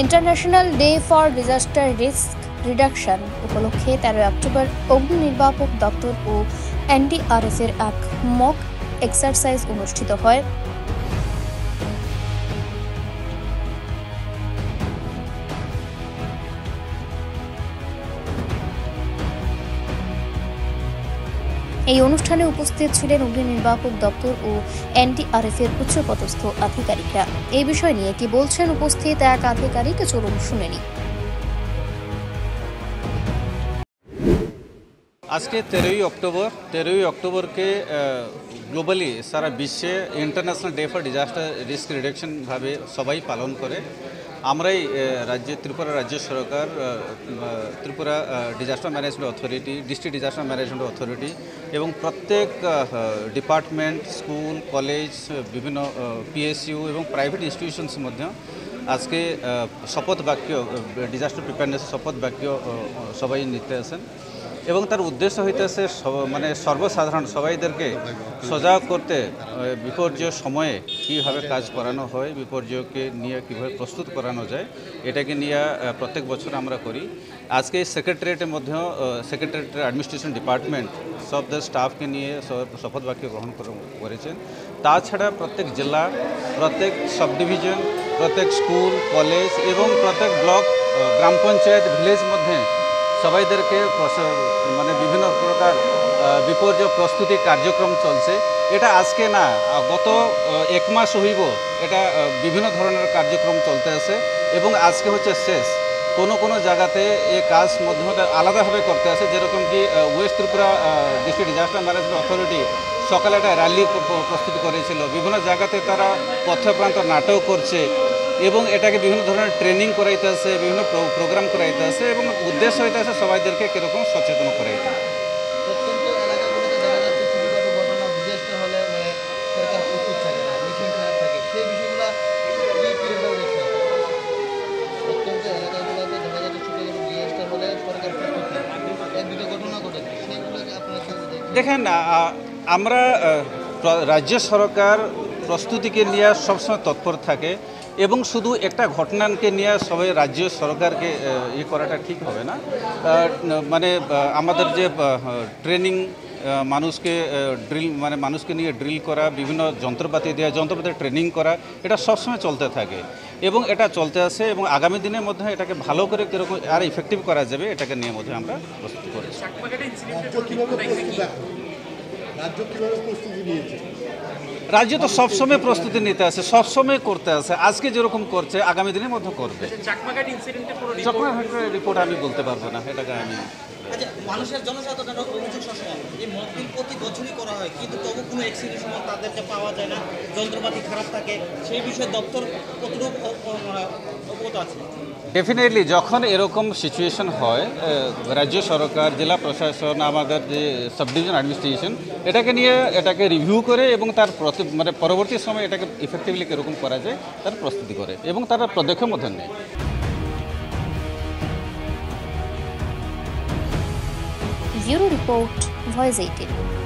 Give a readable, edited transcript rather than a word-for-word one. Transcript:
International day for disaster risk reduction উপলক্ষে 13 October অগ্নি নির্বাপক দপ্তর ও এনডিআরএফ-এর এক মক এক্সারসাইজ অনুষ্ঠিত হয়। এই অনুষ্ঠানে উপস্থিত ছিলেন অগ্নি নির্বাপক দপ্তর ও এনডিআরএফ-এর উচ্চপদস্থ আধিকারিকরা। এই বিষয় নিয়ে কি বলছেন উপস্থিত এক আধিকারিক, চলুন শুনে নিই। আজকে 13 অক্টোবরকে গ্লোবালি সারা বিশ্বে international day for disaster risk reduction ভাবে সবাই পালন করে। আমরাই ত্রিপুরা রাজ্য সরকার, Tripura disaster management authority, district disaster management authority এবং প্রত্যেক ডিপার্টমেন্ট, স্কুল, কলেজ, বিভিন্ন পিএসইউ এবং প্রাইভেট ইনস্টিটিউশনস মধ্যে আজকে শপথ বাক্য, ডিজাস্টার প্রিপেয়ারনেস শপথ বাক্য সবাই নিতে আসেন এবং তার উদ্দেশ্য হইতেছে মানে সর্বসাধারণ সবাইদেরকে সজাগ করতে বিপর্যয় সময়ে কীভাবে কাজ করানো হয়, বিপর্যয়কে নিয়ে কীভাবে প্রস্তুত করানো যায়, এটাকে নিয়ে প্রত্যেক বছর আমরা করি। আজকে সেক্রেটারিয়েটের মধ্যেও সেক্রেটারিয়েটের অ্যাডমিনিস্ট্রেশন ডিপার্টমেন্ট সব স্টাফকে নিয়ে শপথ বাক্য গ্রহণ করেছেন। তাছাড়া প্রত্যেক জেলা, প্রত্যেক সাব ডিভিশন, প্রত্যেক স্কুল, কলেজ এবং প্রত্যেক ব্লক, গ্রাম পঞ্চায়েত, ভিলেজ মধ্যে সবাইদেরকে মানে বিভিন্ন প্রকার বিপর্যয় প্রস্তুতি কার্যক্রম চলছে। এটা আজকে না, গত এক মাস হইব এটা বিভিন্ন ধরনের কার্যক্রম চলতে আছে এবং আজকে হচ্ছে শেষ। কোনো জায়গাতে এই কাজ মধ্যে আলাদাভাবে করতে আছে, যেরকম কি West Tripura district disaster management authority সকালে একটা র্যালি প্রস্তুতি করেছিল। বিভিন্ন জায়গাতে তারা পথপ্রান্ত নাটক করছে এবং এটাকে বিভিন্ন ধরনের ট্রেনিং করাইতে আছে, বিভিন্ন প্রোগ্রাম করাইতে আছে এবং উদ্দেশ্য হইতে আছে সবাইদেরকে কীরকম সচেতন করাইতে। দেখেন, আমরা রাজ্য সরকার প্রস্তুতিকে নিয়ে সবসময় তৎপর থাকে এবং শুধু একটা ঘটনাকে নিয়ে সবাই রাজ্য সরকারকে করাটা ঠিক হবে না। মানে আমাদের যে ট্রেনিং, মানুষকে মানুষকে নিয়ে ড্রিল করা, বিভিন্ন যন্ত্রপাতি দেওয়া, যন্ত্রপাতি ট্রেনিং করা, এটা সবসময় চলতে থাকে এবং এটা চলতে আসে এবং আগামী দিনের মধ্যে এটাকে ভালো করে কীরকম আর ইফেক্টিভ করা যাবে এটাকে নিয়ে মধ্যে আমরা প্রস্তুতি করেছি। রাজ্য তো সবসময় প্রস্তুতি নিতে আছে, সবসময় করতে আছে। আজকে যেরকম করছে আগামী দিনের মধ্যে করবে। চাকমাঘাটের রিপোর্ট আমি বলতে পারবো না, এটাকে আমি। মানুষের জনসাধারণের অভিযোগ সবসময় এই মকড্রিল প্রতি বছরই করা হয়, কিন্তু তবু কোনো অ্যাক্সিডেন্টের সময় তাদেরকে পাওয়া যায় না, যন্ত্রপাতি খারাপ থাকে। সেই বিষয়ে দপ্তর কতটুকু অবগত আছে? ডেফিনেটলি যখন এরকম সিচুয়েশন হয়, রাজ্য সরকার, জেলা প্রশাসন, আমাদের যে সাব ডিভিশন অ্যাডমিনিস্ট্রেশন এটাকে রিভিউ করে এবং তার পরবর্তী সময় এটাকে ইফেক্টিভলি কীরকম করা যায় তার প্রস্তুতি করে এবং তারা পদক্ষেপ মধ্যে নেয়। Bureau report, voice 18।